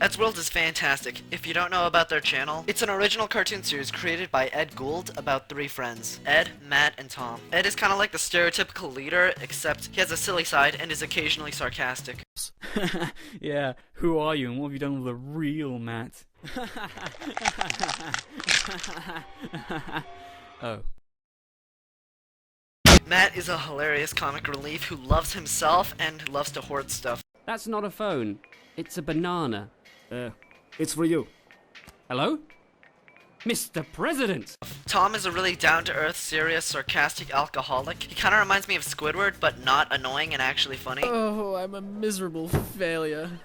Eddsworld is fantastic. If you don't know about their channel, it's an original cartoon series created by Ed Gould about 3 friends, Ed, Matt, and Tom. Ed is kind of like the stereotypical leader, except he has a silly side and is occasionally sarcastic. Yeah, who are you and what have you done with the real Matt? Oh. Matt is a hilarious comic relief who loves himself and loves to hoard stuff. That's not a phone. It's a banana. It's for you. Hello? Mr. President! Tom is a really down-to-earth, serious, sarcastic alcoholic. He kinda reminds me of Squidward, but not annoying and actually funny. Oh, I'm a miserable failure.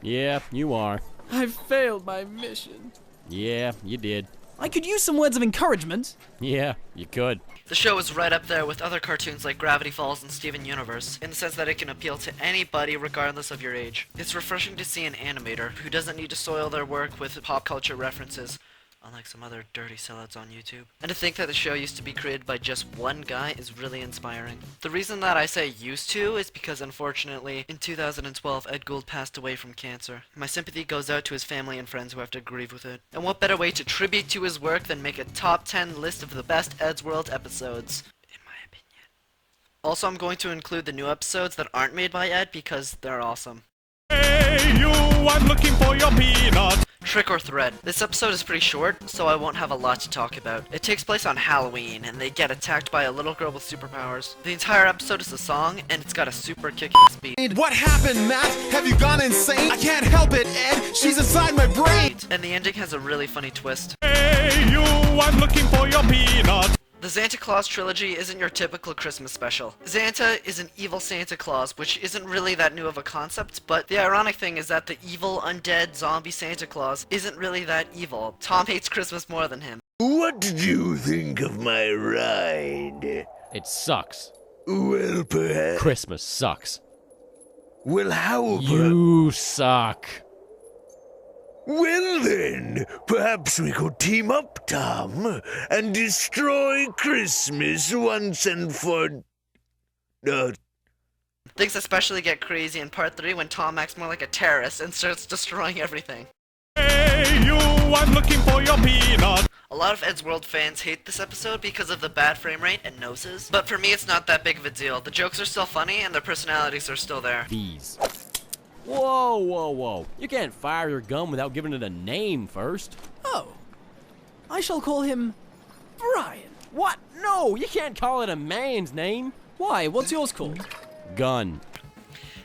Yeah, you are. I failed my mission. Yeah, you did. I could use some words of encouragement. Yeah, you could. The show is right up there with other cartoons like Gravity Falls and Steven Universe, in the sense that it can appeal to anybody regardless of your age. It's refreshing to see an animator who doesn't need to soil their work with pop culture references, unlike some other dirty sellouts on YouTube. And to think that the show used to be created by just one guy is really inspiring. The reason that I say used to is because unfortunately, in 2012, Ed Gould passed away from cancer. My sympathy goes out to his family and friends who have to grieve with it. And what better way to tribute to his work than make a top 10 list of the best Eddsworld episodes, in my opinion. Also, I'm going to include the new episodes that aren't made by Ed because they're awesome. Hey you, I'm looking for your peanut. Trick or Thread. This episode is pretty short, so I won't have a lot to talk about. It takes place on Halloween, and they get attacked by a little girl with superpowers. The entire episode is a song, and it's got a super kick-ass beat. What happened, Matt? Have you gone insane? I can't help it, Ed. She's inside my brain. And the ending has a really funny twist. Hey you, I'm looking for your peanut. The Zanta Claus trilogy isn't your typical Christmas special. Zanta is an evil Santa Claus, which isn't really that new of a concept, but the ironic thing is that the evil, undead, zombie Santa Claus isn't really that evil. Tom hates Christmas more than him. What did you think of my ride? It sucks. Well, perhaps... Christmas sucks. Well, how about... You suck. Well then, perhaps we could team up, Tom, and destroy Christmas once and for... Things especially get crazy in part 3 when Tom acts more like a terrorist and starts destroying everything. Hey you, I'm looking for your peanut. A lot of Eddsworld fans hate this episode because of the bad frame rate and noses, but for me it's not that big of a deal. The jokes are still funny and their personalities are still there. These. Whoa, whoa, whoa. You can't fire your gun without giving it a name first. Oh. I shall call him Brian. What? No, you can't call it a man's name. Why? What's yours called? Gun.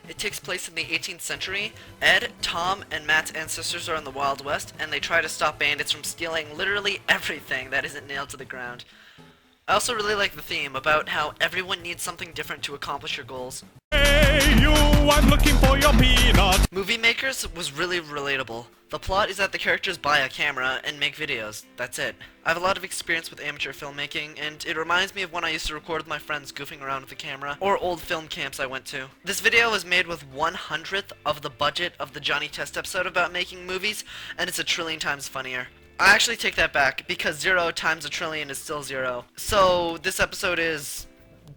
It takes place in the 18th century. Ed, Tom, and Matt's ancestors are in the Wild West, and they try to stop bandits from stealing literally everything that isn't nailed to the ground. I also really like the theme about how everyone needs something different to accomplish your goals. Hey you, I'm looking for your peanut. Movie Makers was really relatable. The plot is that the characters buy a camera and make videos. That's it. I have a lot of experience with amateur filmmaking, and it reminds me of when I used to record with my friends goofing around with the camera, or old film camps I went to. This video was made with 1/100th of the budget of the Johnny Test episode about making movies, and it's a trillion times funnier. I actually take that back, because 0 times a trillion is still 0. So, this episode is...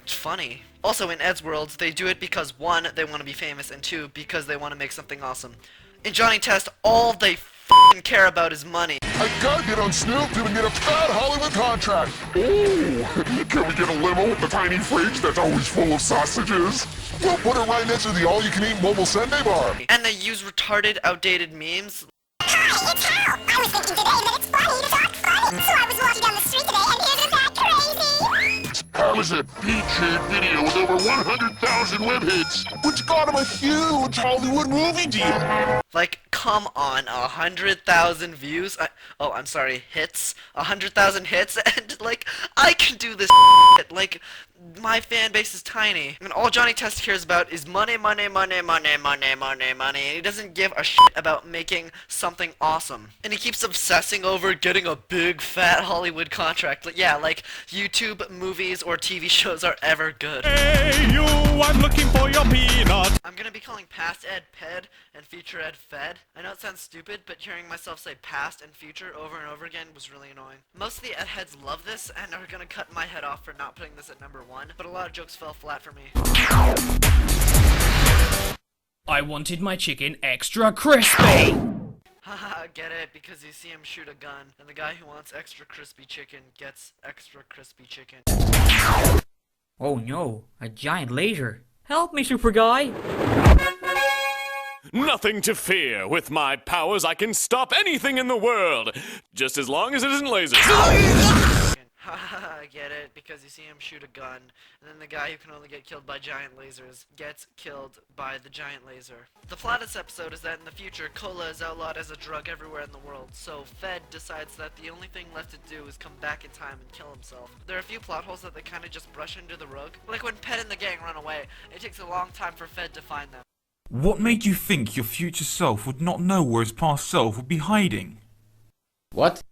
funny. Also, in Eddsworld, they do it because 1, they want to be famous, and 2, because they want to make something awesome. In Johnny Test, all they f***ing care about is money. I gotta get on Snoop to get a fat Hollywood contract. Ooh, can we get a limo with a tiny fridge that's always full of sausages? We'll put it right next to the all-you-can-eat mobile Sunday bar. And they use retarded, outdated memes. Hi, it's Hal. I was thinking today that it's funny to talk funny, so I was walking down the street today, and isn't that crazy? Hal is a featured video with over 100,000 web hits, which got him a huge Hollywood movie deal. Like, come on, 100,000 views? I'm sorry, hits? 100,000 hits? And, like, I can do this shit. Like, my fan base is tiny. And all Johnny Test cares about is money, money, money, money, money, money, money. And he doesn't give a shit about making something awesome. And he keeps obsessing over getting a big, fat Hollywood contract. Like, yeah, like, YouTube movies or TV shows are ever good. Hey you, I'm looking for your peanut. I'm gonna be calling Past Ed Ped and Future Ed Fed. I know it sounds stupid, but hearing myself say past and future over and over again was really annoying. Most of the Ed heads love this and are gonna cut my head off for not putting this at number 1, but a lot of jokes fell flat for me. I wanted my chicken extra crispy! Haha, get it? Because you see him shoot a gun, and the guy who wants extra crispy chicken gets extra crispy chicken. Oh no, a giant laser. Help me, super guy! Nothing to fear. With my powers, I can stop anything in the world. Just as long as it isn't lasers. Haha, get it? Because you see him shoot a gun, and then the guy who can only get killed by giant lasers gets killed by the giant laser. The plot of this episode is that in the future, cola is outlawed as a drug everywhere in the world, so Fed decides that the only thing left to do is come back in time and kill himself. There are a few plot holes that they kinda just brush under the rug. Like when Ped and the gang run away, it takes a long time for Fed to find them. What made you think your future self would not know where his past self would be hiding? What?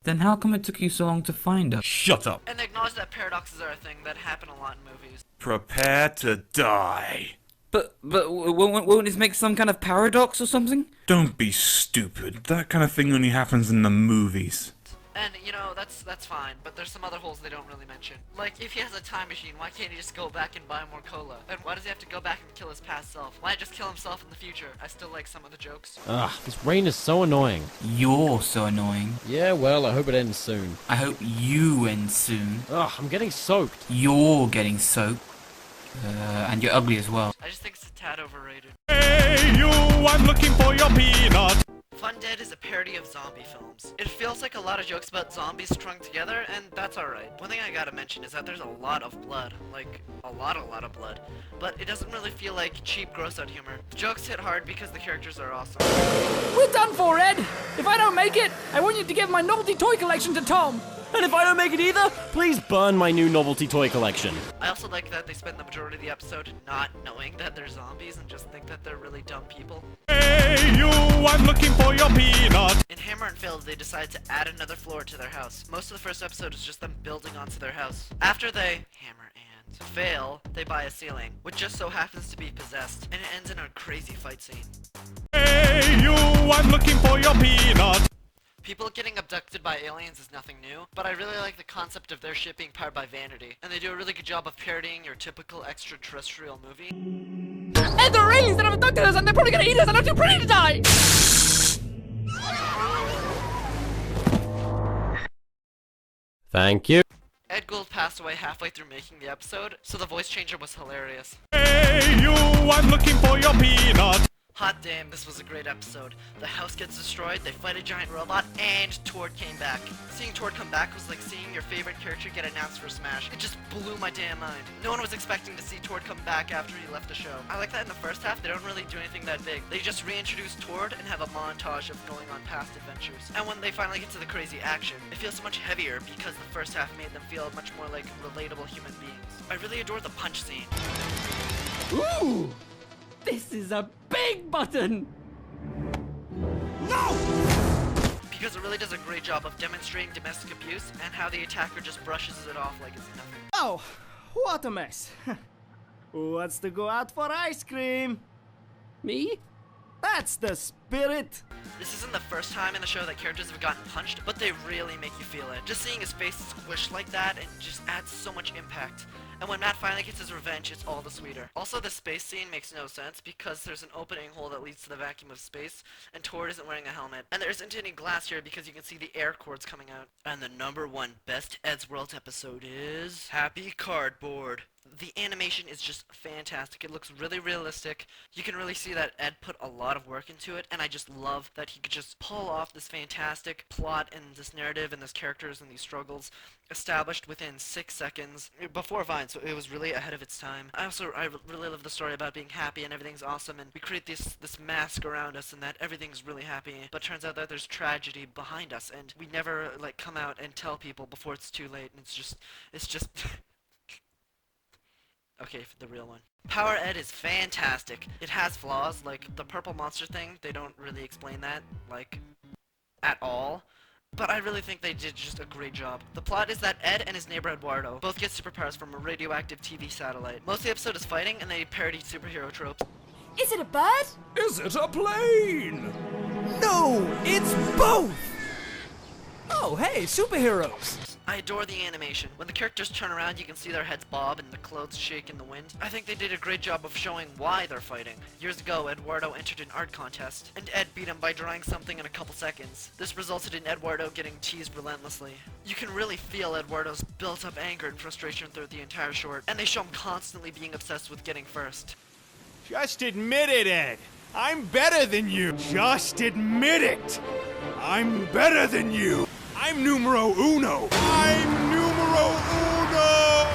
Then how come it took you so long to find us? Shut up! And they acknowledge that paradoxes are a thing that happen a lot in movies. Prepare to die. But won't this make some kind of paradox or something? Don't be stupid. That kind of thing only happens in the movies. And, you know, that's fine, but there's some other holes they don't really mention. Like, if he has a time machine, why can't he just go back and buy more cola? And why does he have to go back and kill his past self? Why not just kill himself in the future? I still like some of the jokes. Ugh, this rain is so annoying. You're so annoying. Yeah, well, I hope it ends soon. I hope you end soon. Ugh, I'm getting soaked. You're getting soaked. And you're ugly as well. I just think it's a tad overrated. Hey, you, I'm looking for your peanut. Fun Dead is a parody of zombie films. It feels like a lot of jokes about zombies strung together, and that's alright. One thing I gotta mention is that there's a lot of blood. Like, a lot of blood. But it doesn't really feel like cheap gross-out humor. The jokes hit hard because the characters are awesome. We're done for, Ed! If I don't make it, I want you to give my novelty toy collection to Tom! And if I don't make it either, please burn my new novelty toy collection. I also like that they spend the majority of the episode not knowing that they're zombies and just think that they're really dumb people. Hey, you, I'm looking for your peanut. In Hammer and Fail, they decide to add another floor to their house. Most of the first episode is just them building onto their house. After they hammer and fail, they buy a ceiling, which just so happens to be possessed, and it ends in a crazy fight scene. Hey, you, I'm looking for your peanut. People getting abducted by aliens is nothing new, but I really like the concept of their ship being powered by vanity, and they do a really good job of parodying your typical extraterrestrial movie. Ed, there are aliens that have abducted us and they're probably gonna eat us and I'm too pretty to die! Thank you. Ed Gould passed away halfway through making the episode, so the voice changer was hilarious. Hey, you, I'm looking for your peanut. Hot damn, this was a great episode. The house gets destroyed, they fight a giant robot, and Tord came back. Seeing Tord come back was like seeing your favorite character get announced for Smash. It just blew my damn mind. No one was expecting to see Tord come back after he left the show. I like that in the first half, they don't really do anything that big. They just reintroduce Tord and have a montage of going on past adventures. And when they finally get to the crazy action, it feels so much heavier because the first half made them feel much more like relatable human beings. I really adore the punch scene. Ooh! This is a big button! Because it really does a great job of demonstrating domestic abuse and how the attacker just brushes it off like it's nothing. Oh, what a mess. Who wants to go out for ice cream? Me? That's the spirit. This isn't the first time in the show that characters have gotten punched, but they really make you feel it. Just seeing his face squish like that and just adds so much impact. And when Matt finally gets his revenge, it's all the sweeter. Also, the space scene makes no sense because there's an opening hole that leads to the vacuum of space, and Tord isn't wearing a helmet. And there isn't any glass here because you can see the air cords coming out. And the #1 best Eddsworld episode is Happy Cardboard. The animation is just fantastic. It looks really realistic. You can really see that Ed put a lot of work into it, and I just love that he could just pull off this fantastic plot and this narrative and these characters and these struggles established within 6 seconds before Vine, so it was really ahead of its time. I really love the story about being happy and everything's awesome, and we create this mask around us and that everything's really happy, but it turns out that there's tragedy behind us, and we never like come out and tell people before it's too late, and it's just okay, the real one. Power Ed is fantastic. It has flaws, like the purple monster thing, they don't really explain that, like, at all. But I really think they did just a great job. The plot is that Ed and his neighbor Eduardo both get superpowers from a radioactive TV satellite. Most of the episode is fighting, and they parody superhero tropes. Is it a bird? Is it a plane? No, it's both. Oh, hey, superheroes. I adore the animation. When the characters turn around, you can see their heads bob and the clothes shake in the wind. I think they did a great job of showing why they're fighting. Years ago, Eduardo entered an art contest, and Ed beat him by drawing something in a couple seconds. This resulted in Eduardo getting teased relentlessly. You can really feel Eduardo's built-up anger and frustration throughout the entire short, and they show him constantly being obsessed with getting first. Just admit it, Ed. I'm better than you. Just admit it. I'm better than you. I'm numero uno. I'm numero uno.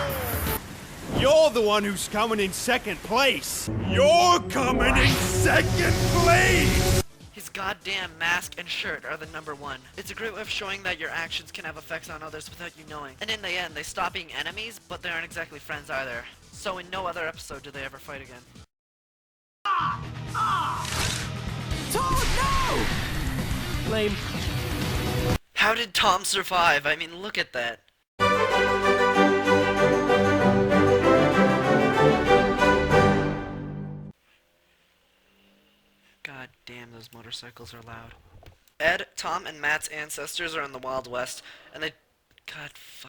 You're the one who's coming in second place. You're coming in second place. His goddamn mask and shirt are the number one. It's a great way of showing that your actions can have effects on others without you knowing. And in the end, they stop being enemies, but they aren't exactly friends either. So in no other episode do they ever fight again. Tom, no! Lame. How did Tom survive? I mean, look at that. God damn, those motorcycles are loud. Ed, Tom, and Matt's ancestors are in the Wild West, and they... God fuck.